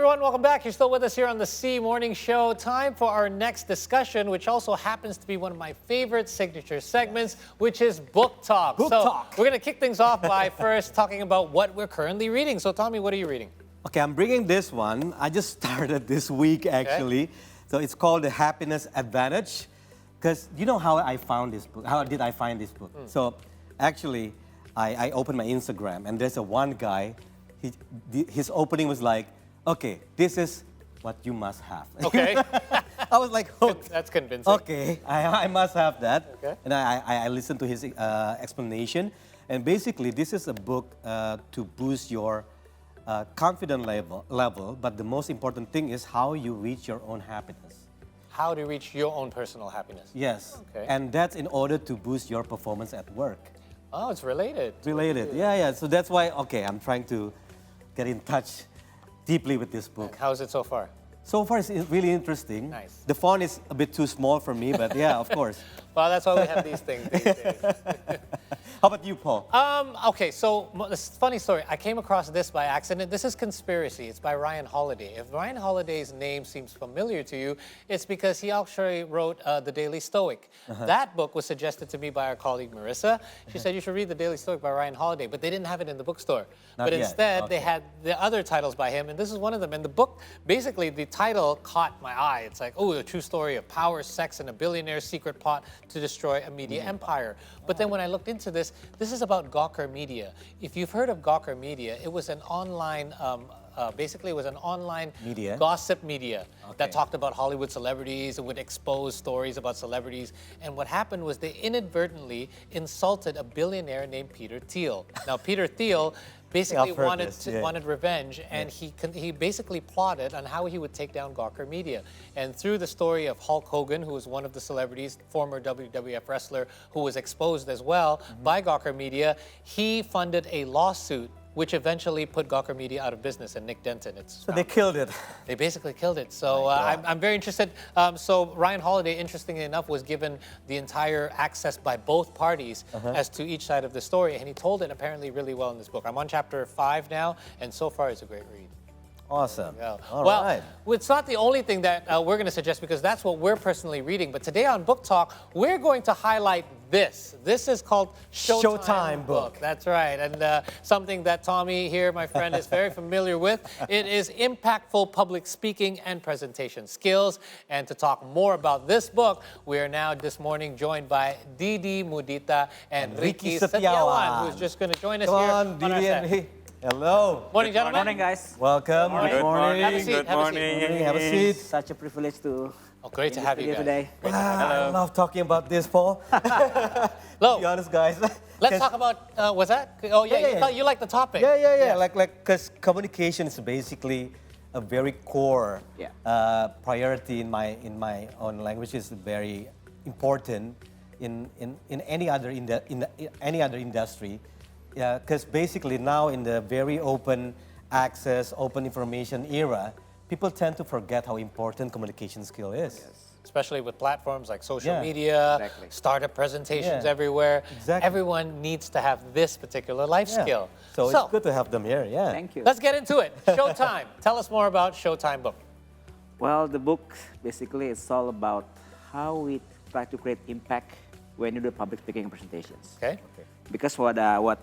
everyone, welcome back. You're still with us here on the C Morning Show. Time for our next discussion, which also happens to be one of my favorite signature segments, which is Book Talk. Talk. We're going to kick things off by first talking about what we're currently reading. So Tommy, what are you reading? Okay, I'm bringing this one. I just started this week, actually. Okay. So it's called The Happiness Advantage. Because you know how I found this book? How did I find this book? So actually, I opened my Instagram, and there's one guy. His opening was like, okay, this is what you must have. Okay. I was like hooked. That's convincing. Okay, I must have that. Okay. And I listened to his explanation. And basically, this is a book to boost your confidence level. But the most important thing is how you reach your own happiness. How to reach your own personal happiness. Yes. Okay. And that's in order to boost your performance at work. Oh, it's related. Related. Yeah. So that's why, okay, I'm trying to get in touch deeply with this book. How's it so far? So far, it's really interesting. Nice. The font is a bit too small for me, but yeah, of course. Well, that's why we have these things these days. How about you, Paul? Okay, so this funny story. I came across this by accident. This is Conspiracy. It's by Ryan Holiday. If Ryan Holiday's name seems familiar to you, it's because he actually wrote The Daily Stoic. That book was suggested to me by our colleague Marissa. She said you should read The Daily Stoic by Ryan Holiday, but they didn't have it in the bookstore. Not yet. Instead, they had the other titles by him, and this is one of them. And the book, basically, the title caught my eye. It's like, oh, a true story of power, sex, and a billionaire's secret plot to destroy a media empire. But then when I looked into this is about Gawker Media. If you've heard of Gawker Media, it was an online, basically it was an online Media? gossip media that Okay. talked about Hollywood celebrities and would expose stories about celebrities. And what happened was they inadvertently insulted a billionaire named Peter Thiel. Now, Peter Thiel basically I've heard this, yeah. wanted revenge, and he basically plotted on how he would take down Gawker Media. And through the story of Hulk Hogan, who was one of the celebrities, former WWF wrestler, who was exposed as well by Gawker Media, he funded a lawsuit which eventually put Gawker Media out of business, and Nick Denton. So they killed it. They basically killed it. So I'm very interested. So Ryan Holiday, interestingly enough, was given the entire access by both parties as to each side of the story, and he told it apparently really well in this book. I'm on chapter 5 now, and so far it's a great read. Awesome. Yeah. All Well, right. it's not the only thing that we're going to suggest, because that's what we're personally reading. But today on Book Talk, we're going to highlight this. This is called Showtime Book. That's right. And something that Tommy here, my friend, is very familiar with. It is impactful public speaking and presentation skills. And to talk more about this book, we are now this morning joined by Didi Mudita and Ricky Setiawan, who's just going to join us Come here on, on Didi our and set. Ricky. Hello. Morning, gentlemen. Morning, guys. Welcome. Good morning. Have a seat. Good Have a seat. morning. Have a seat. Such a privilege to Great to be have with you guys. today. I love talking about this, Paul. To be honest, guys. Let's talk about, was that? Oh, yeah, Yeah. you like the topic. Yeah. Like, because communication is basically a very core priority in my own language. Is very important in any other any other industry. Yeah, because basically now in the very open access, open information era, people tend to forget how important communication skill is. Especially with platforms like social Yeah. media, Exactly. startup presentations Yeah. everywhere. Exactly. Everyone needs to have this particular life Yeah. skill. So it's good to have them here. Yeah. Thank you. Let's get into it. Showtime. Tell us more about Showtime Book. Well, the book basically is all about how we try to create impact when you do public speaking and presentations. Okay. Because what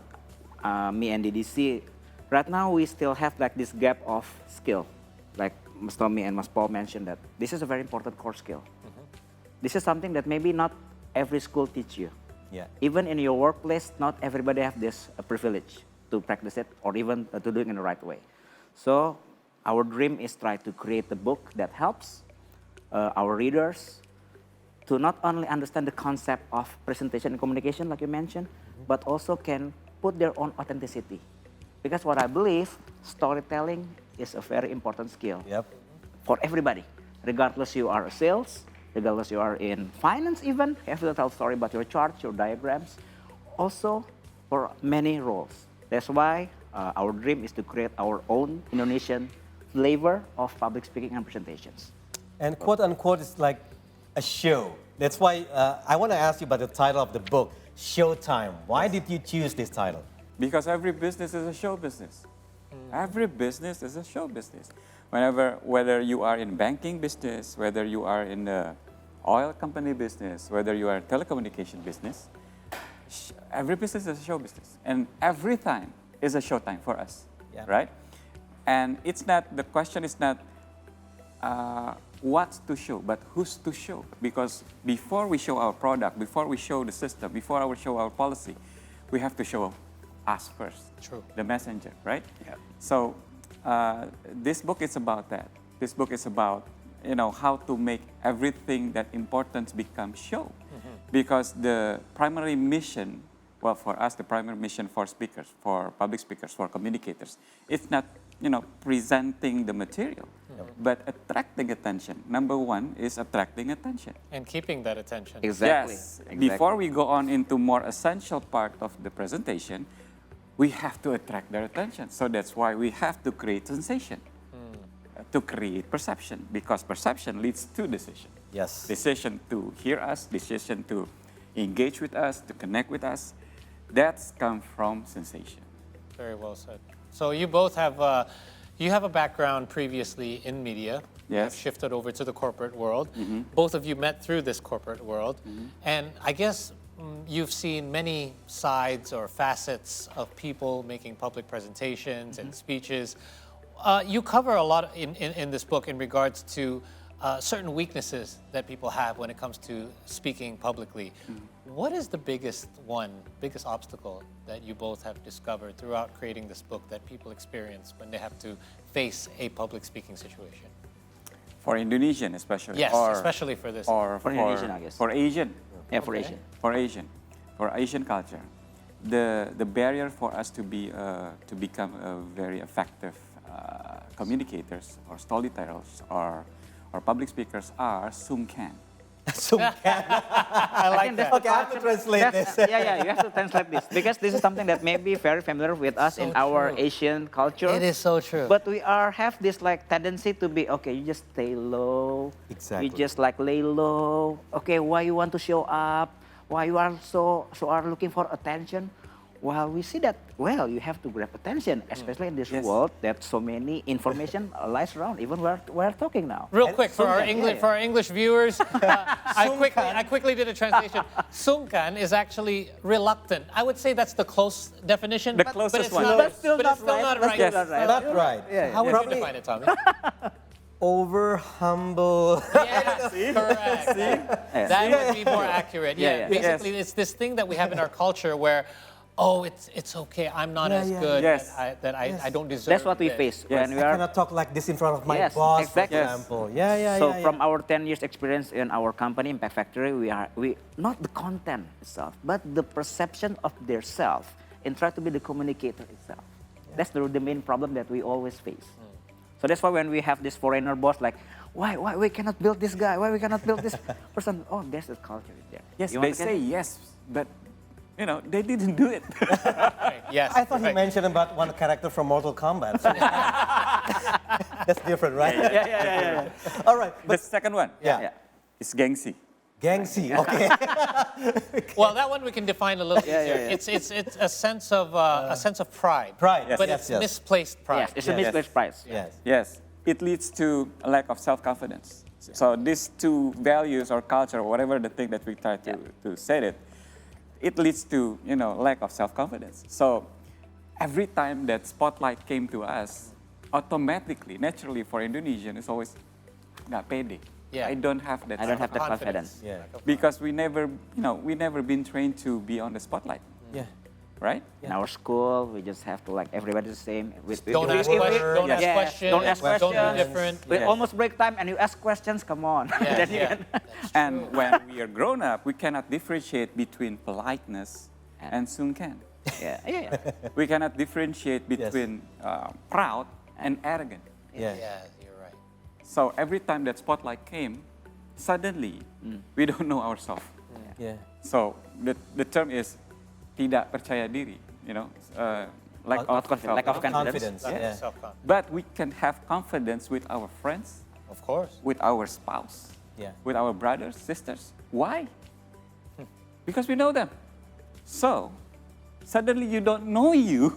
me and Didi see, right now we still have like this gap of skill. Like Ms. Tommy and Ms. Paul mentioned that this is a very important core skill. This is something that maybe not every school teach you. Yeah. Even in your workplace, not everybody have this privilege to practice it or even to do it in the right way. So our dream is try to create a book that helps our readers to not only understand the concept of presentation and communication, like you mentioned, but also can put their own authenticity. Because what I believe, storytelling is a very important skill Yep. for everybody, regardless you are a sales, regardless you are in finance even, you have to tell a story about your charts, your diagrams, also for many roles. That's why our dream is to create our own Indonesian flavor of public speaking and presentations. And quote unquote, it's like a show. That's why I want to ask you about the title of the book, Showtime. Why did you choose this title? Because every business is a show business. Every business is a show business. Whether you are in banking business, whether you are in the oil company business, whether you are telecommunication business, every business is a show business, and every time is a show time for us, right? And the question is not what to show, but who's to show. Because before we show our product, before we show the system, before we show our policy, we have to show us first. True. The messenger, right? Yeah. So this book is about that. This book is about how to make everything that important become show. Because the primary mission, well, for us, the primary mission for speakers, for public speakers, for communicators, it's not presenting the material, but attracting attention. Number one is attracting attention. And keeping that attention. Exactly. Yes. Exactly. Before we go on into more essential part of the presentation, we have to attract their attention. So that's why we have to create sensation, to create perception, because perception leads to decision. Yes. Decision to hear us, decision to engage with us, to connect with us. That's come from sensation. Very well said. So you both have a background previously in media. Yes. You've shifted over to the corporate world. Both of you met through this corporate world. And I guess you've seen many sides or facets of people making public presentations and speeches. You cover a lot in this book in regards to certain weaknesses that people have when it comes to speaking publicly. What is the biggest obstacle that you both have discovered throughout creating this book that people experience when they have to face a public speaking situation? For Indonesian especially. Yes, or, especially for this. Or For Indonesian, I guess. For Asian. Yeah, for Okay. Asian. For Asian culture. The barrier for us to become a very effective communicators or storytellers or public speakers are sungkan. I like that. Okay, I have to translate this. Yeah, you have to translate this because this is something that may be very familiar with us in our true. Asian culture. It is so true. But we have this tendency to be okay. You just stay low. Exactly. You just lay low. Okay, why you want to show up? Why you are are looking for attention? Well, we see that you have to grab attention, especially in this Yes. world that so many information lies around. Even we're talking now. Real quick for our Sungkan, English viewers, I quickly did a translation. Sungkan is actually reluctant. I would say that's the close definition. The but closest it's one. Not, That's still but not it's still right. not That's right. still not right. That's right. How would Probably you define it, Tommy? over humble. Yes, correct. That would be more accurate. Yeah, yeah. Basically, it's this thing that we have in our culture where, it's okay. I'm not as good. Yes. That I don't deserve. That's what we this. face Yes. when we I are. cannot talk like this in front of my Yes, boss, exactly. for Yes. example. Yeah. So from our 10 years experience in our company, Impact Factory, we not the content itself, but the perception of their self and try to be the communicator itself. That's the main problem that we always face. So that's why when we have this foreigner boss, why we cannot build this guy? Why we cannot build this person? Oh, there's the culture there. Yes, You they want to say get- yes, but they didn't do it. Right, yes. I thought he right. mentioned about one character from Mortal Kombat. So that's different, right? Yeah. All right. The second one Yeah. is gengsi. Gangsi. Okay. Well, that one we can define a little easier. yeah. It's a sense of pride. Pride. Yes, But yes, it's yes. misplaced pride. Yes, it's a Yes. misplaced price. Yes. Yes, it leads to a lack of self-confidence. So these two values or culture, whatever the thing that we try to say it leads to lack of self-confidence. So every time that spotlight came to us, automatically, naturally for Indonesian, it's always nggak pede. Yeah. I don't have that. I don't have the Confidence. confidence. Yeah. because we never been trained to be on the spotlight, Yeah. right? In our school, we just have to everybody's the same. Don't ask questions. Don't ask Don't questions. be different. We Yes. almost break time and you ask questions, come on. Yeah, Then you yeah. can- And when we are grown up, we cannot differentiate between politeness and sungkan. yeah. We cannot differentiate between proud and arrogant. Yeah. Yeah, you're right. So every time that spotlight came, suddenly we don't know ourselves. Yeah. So the term is tidak percaya diri, lack of Lack of confidence. Confidence. Yeah. Self-confidence. But we can have confidence with our friends, Of course. with our spouse, Yeah. with our brothers, sisters. Why? Because we know them. So suddenly you don't know you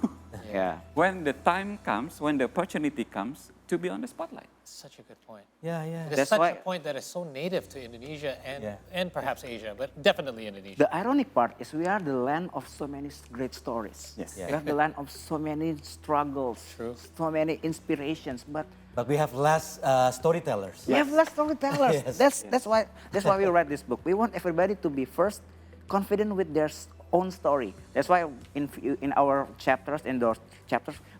Yeah. when the time comes, when the opportunity comes to be on the spotlight. Such a good point. Yeah, yeah. It's That's such why- a point that is so native to Indonesia and, Yeah. and perhaps Asia, but definitely Indonesia. The ironic part is we are the land of so many great stories. Yes. Yeah. We have the land of so many struggles, True. so many inspirations, but But we have less storytellers. we have less storytellers. Yes. That's why we write this book. We want everybody to be first confident with their own story. That's why in our chapters,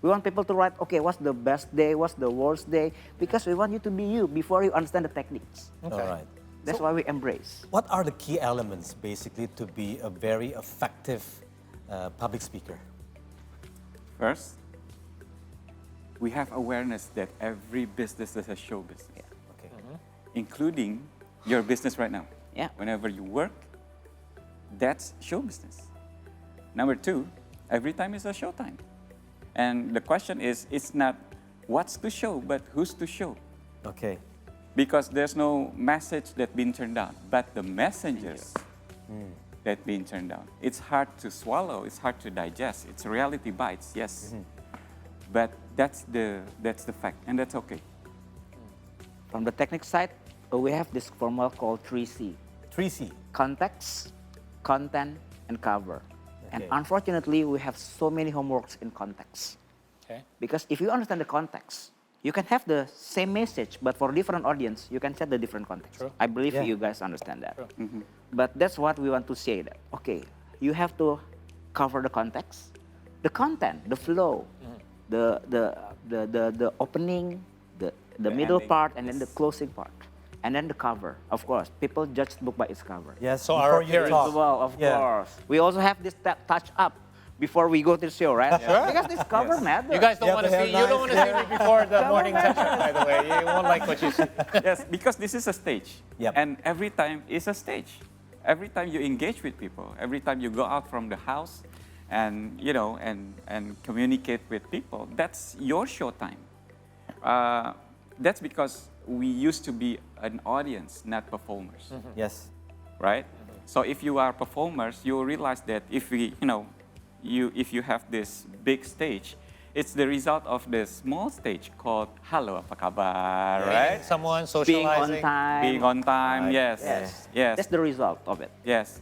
we want people to write, okay, what's the best day, what's the worst day, because we want you to be you before you understand the techniques. All right. That's why we embrace. What are the key elements, basically, to be a very effective public speaker? First, we have awareness that every business is a show business, Okay. including your business right now. Yeah. Whenever you work, that's show business. Number two, every time is a show time. And the question is, it's not what's to show, but who's to show. Okay. Because there's no message that been turned down, but the messengers that been turned down. It's hard to swallow, it's hard to digest. It's reality bites, yes. But that's the fact, and that's okay. From the technique side, we have this formula called 3C. 3C. Context, content, and cover. And Okay. unfortunately, we have so many homeworks in context. Okay. Because if you understand the context, you can have the same message, but for different audience, you can set the different context. True. I believe Yeah. you guys understand that. True. But that's what we want to say that, okay, you have to cover the context, the content, the flow, the opening, the middle ending, part, and then the yes. closing part. And then the cover, of course. People judge the book by its cover. Yes. So our before you appearance. talk. Well, of Yeah. course. We also have this touch up before we go to the show, right? Because this cover matters. You guys don't You want to have to see. have You don't want to see me before the morning touch-up, by the way. You won't like what you see. Yes, because this is a stage. Yep. And every time is a stage. Every time you engage with people, every time you go out from the house and, and communicate with people, that's your showtime. That's because we used to be an audience, not performers, Yes. right? So if you are performers, you realize that if if you have this big stage, it's the result of the small stage called "Halo, apa kabar?" Right? Someone Being on socializing. time. Being on time, Right. yes, Yes. yes, That's the result of it. yes.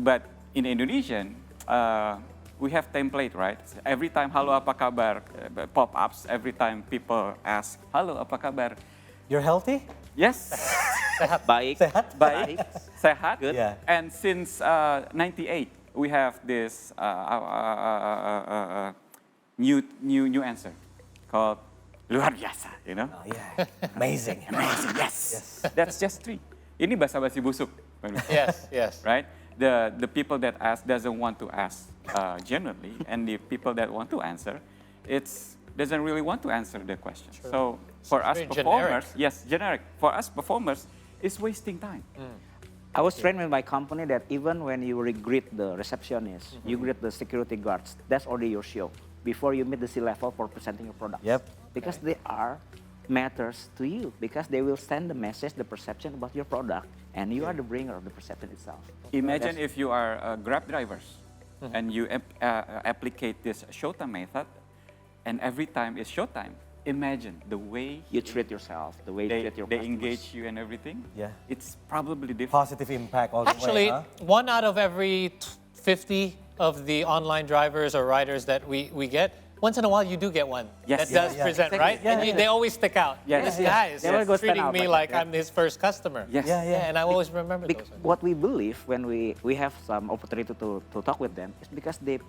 But in Indonesian, we have template, right? Every time "Halo, apa kabar?" Pop-ups. Every time people ask "Halo, apa kabar?" You're healthy? Yes, Baik. Sehat? baik, sehat. Good. Yeah. And since '98, we have this new answer called luar biasa, Oh, yeah. Amazing. Amazing, yes. That's just 3. Ini basa-basi busuk, Yes, yes. right? The people that ask doesn't want to ask generally, and the people that want to answer, doesn't really want to answer the question. So for us very performers, yes, generic. For us performers, it's wasting time. I was trained in my company that even when you greet the receptionist, you greet the security guards, that's already your show before you meet the C-level for presenting your product. Yep. Because they are matters to you, because they will send the message, the perception about your product, and you are the bringer of the perception itself. Imagine if you are Grab drivers and you applicate this Showtime method, and every time is Showtime. Imagine the way You treat yourself, the way you they treat your customers. engage you and everything. Yeah. It's probably different. Positive impact all the Actually, way, huh? 1 out of every 50 of the online drivers or riders that we get, once in a while you do get one Yes. that does Yeah, present, exactly. right? Yeah, and yeah. they always stick out. Yes. This Yeah, guy is They will go stand treating out me like like I'm his first customer. Yes. Yeah, yeah. And I always remember those. What we believe when we have some opportunity to talk with them is because they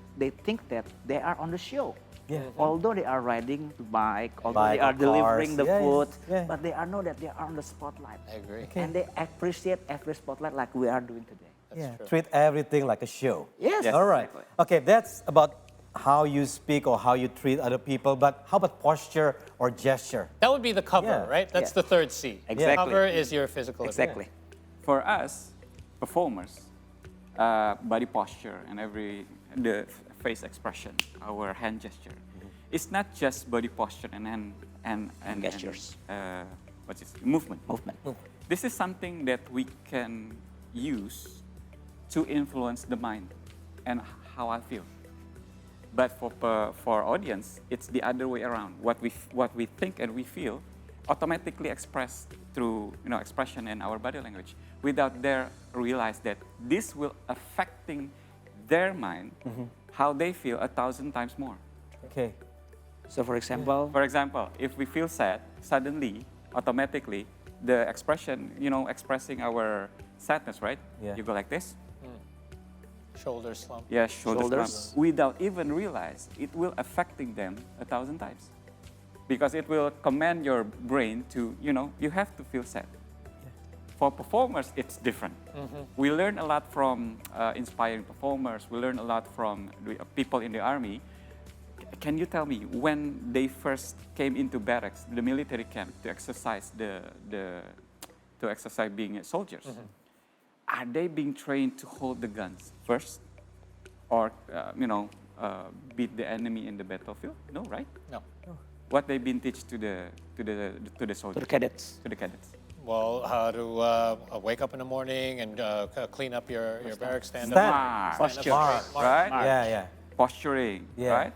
think that they are on the show. Yeah. Although they are riding the bike, although Bike they are or delivering cars. the Yeah, food, yeah. but they are know that they are on the spotlight. I agree. Okay. And they appreciate every spotlight like we are doing today. Yeah. true. Treat everything like a show. Yes. Yes. All right. Exactly. Okay, that's about how you speak or how you treat other people, but how about posture or gesture? That would be the cover, Yeah. right? That's Yeah. the third C. Exactly. Cover is your physical appearance. Exactly. For us, performers, body posture and the face expression, our hand gesture, it's not just body posture and Gestures. what's it? Movement. Movement. This is something that we can use to influence the mind and how I feel. But for audience, it's the other way around. What we think and we feel automatically expressed through expression in our body language without their realize that this will affecting their mind how they feel 1,000 times more. Okay. So for example, If we feel sad, suddenly, automatically, the expression, expressing our sadness, right? Yeah. You go like this. Shoulder slump. Yeah, shoulders. Shoulders. Without even realize, it will affecting them 1,000 times. Because it will command your brain to, you have to feel sad. For performers, it's different. We learn a lot from inspiring performers. We learn a lot from people in the army. Can you tell me when they first came into barracks, the military camp, to exercise to exercise being soldiers? Are they being trained to hold the guns first, or beat the enemy in the battlefield? No, right? No. What they've been taught to the soldiers, to the cadets. to the cadets. Well, how to wake up in the morning and clean up your barracks, stand Stand. up. Posture. Right? Yeah. Posturing, Yeah. right?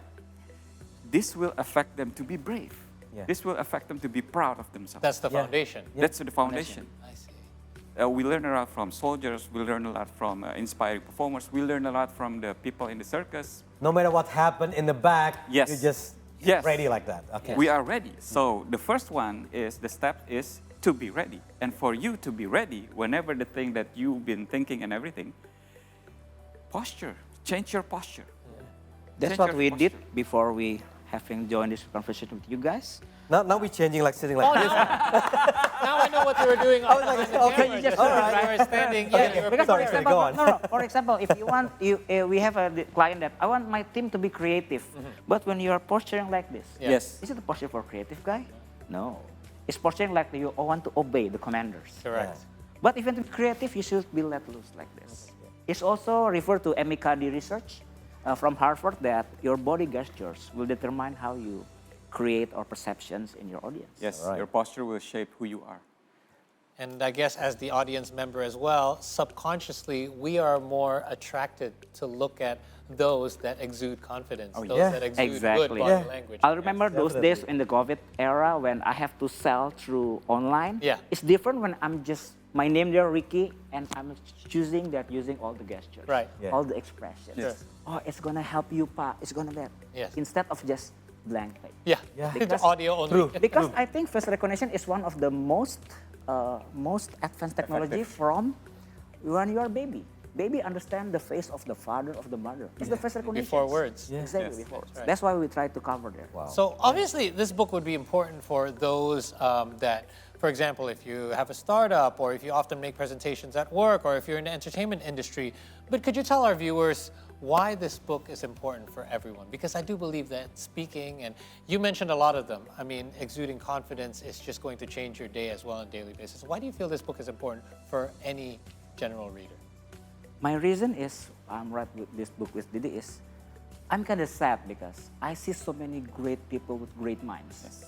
This will affect them to be brave. Yeah. This will affect them to be proud of themselves. That's the Yeah. foundation. Yeah. That's the foundation. I see. We learn a lot from soldiers. We learn a lot from inspiring performers. We learn a lot from the people in the circus. No matter what happened in the back, Yes. you just Yes. ready like that. Okay. We are ready. So the first one is the step is to be ready. And for you to be ready, whenever the thing that you've been thinking and everything, posture, change your posture. That's Change what your we posture. did before we having joined this conversation with you guys. Now we're changing like sitting like this. Now I know what they were doing on like, the okay, camera. you just- Just all right. you were standing. Yeah, you were Because Sorry, for sorry, example, go on. no. For example, if you want, we have a client that I want my team to be creative, but when you are posturing like this, Yeah. Yes. is it a posture for creative guy? No, it's posturing like you want to obey the commanders. correct. But if you want to be creative, you should be let loose like this. It's also referred to MKD research from Harvard that your body gestures will determine how you create or perceptions in your audience. Yes, Right. your posture will shape who you are. And I guess as the audience member as well, subconsciously, we are more attracted to look at those that exude confidence, those yeah. that exude Exactly. good body Yeah. language. I remember those definitely. days in the COVID era when I have to sell through online. Yeah. It's different when I'm just, my name there, Ricky, and I'm choosing that using all the gestures. Right. Yeah. All the expressions. Yes. Oh, it's gonna help you, Pa. It's gonna that. Yes. Instead of just blank page. Yeah, Yeah. the Because- audio only. True. Because I think face recognition is one of the most advanced technology from when you are baby. Baby understand the face of the father, of the mother. It's the face recognition. Before words. Yeah. Exactly, Yes. before words. Right. That's why we try to cover there. Wow. So obviously, this book would be important for those that, for example, if you have a startup, or if you often make presentations at work, or if you're in the entertainment industry. But could you tell our viewers why this book is important for everyone? Because I do believe that speaking, and you mentioned a lot of them, I mean, exuding confidence is just going to change your day as well on a daily basis. Why do you feel this book is important for any general reader? My reason is, I'm right with this book with Didi, is I'm kind of sad because I see so many great people with great minds,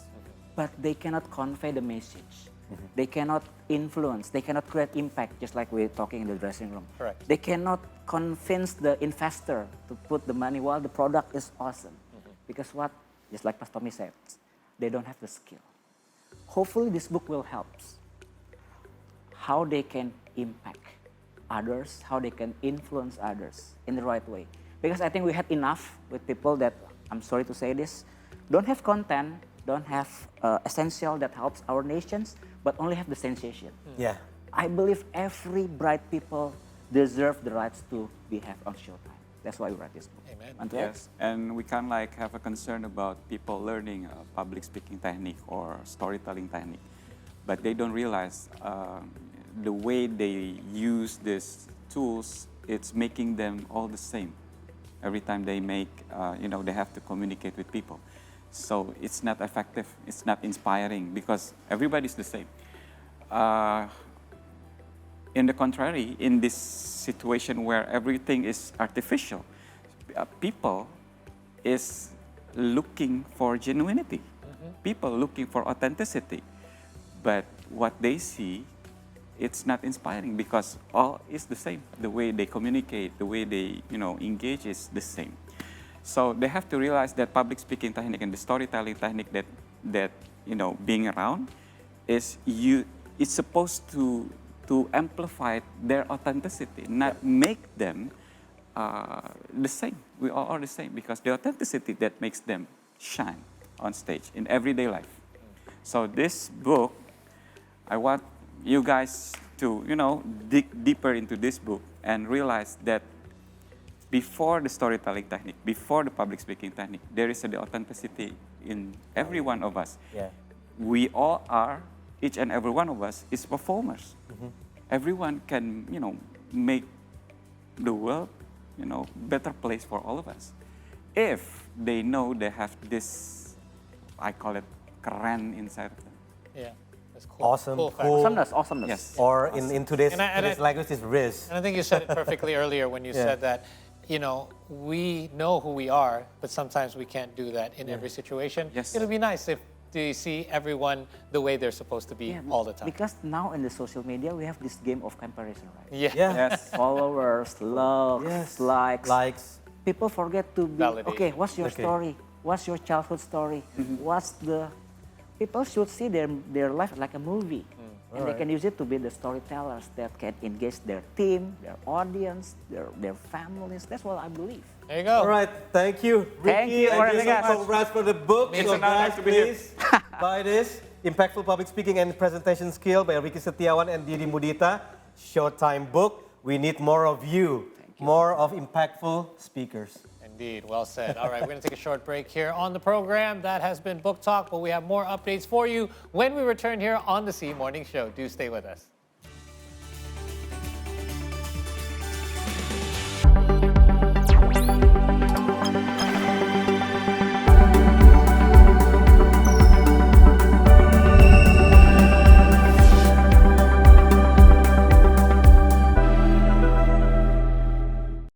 but they cannot convey the message. They cannot influence, they cannot create impact, just like we're talking in the dressing room. Correct. They cannot convince the investor to put the money while the product is awesome. Because what, just like Pastor Tommy said, they don't have the skill. Hopefully this book will help how they can impact others, how they can influence others in the right way. Because I think we had enough with people that, I'm sorry to say this, don't have content, don't have essential that helps our nations, but only have the sensation. Yeah. I believe every bright people deserve the rights to be have on Showtime. That's why we write this book. Amen. Want to Yes, and we can like have a concern about people learning public speaking technique or storytelling technique, but they don't realize the way they use these tools, it's making them all the same. Every time they make, they have to communicate with people. So it's not effective, it's not inspiring because everybody's the same. In the contrary, in this situation where everything is artificial, people is looking for genuinity. People looking for authenticity. But what they see, it's not inspiring because all is the same. The way they communicate, the way they engage is the same. So they have to realize that public speaking technique and the storytelling technique that being around is it's supposed to amplify their authenticity, not make them the same. We are all the same because the authenticity that makes them shine on stage in everyday life. So this book, I want you guys to dig deeper into this book and realize that before the storytelling technique, before the public speaking technique, there is the authenticity in every one of us. Yeah. We all are, each and every one of us is performers. Everyone can, make the world, better place for all of us. If they know they have this, I call it keren inside of them. Yeah, that's cool. Awesome, fact. cool. Awesomeness. Yes. Or in today's, And I- today's language is riz. And I think you said it perfectly earlier when you Yeah. said that, we know who we are, but sometimes we can't do that in every situation. Yes. It'll be nice if you see everyone the way they're supposed to be all the time. Because now in the social media, we have this game of comparison, right? Yeah. Yeah. Yes. Followers, loves, Yes. likes. People forget to be, Validation. okay, what's your Okay. story? What's your childhood story? People should see their life like a movie. And they can use it to be the storytellers that can engage their team, their audience, their families. That's what I believe. There you go. All right, thank you, Ricky. Thank you, so Ortega. much. Congrats for the book. It's So an honor guys, to be here. please buy this. Impactful Public Speaking and Presentation Skill by Ricky Setiawan and Didi Mudita. Showtime Book. We need more of you. More of impactful speakers. Indeed, well said. All right, we're going to take a short break here on the program. That has been Book Talk, but we have more updates for you when we return here on the C Morning Show. Do stay with us.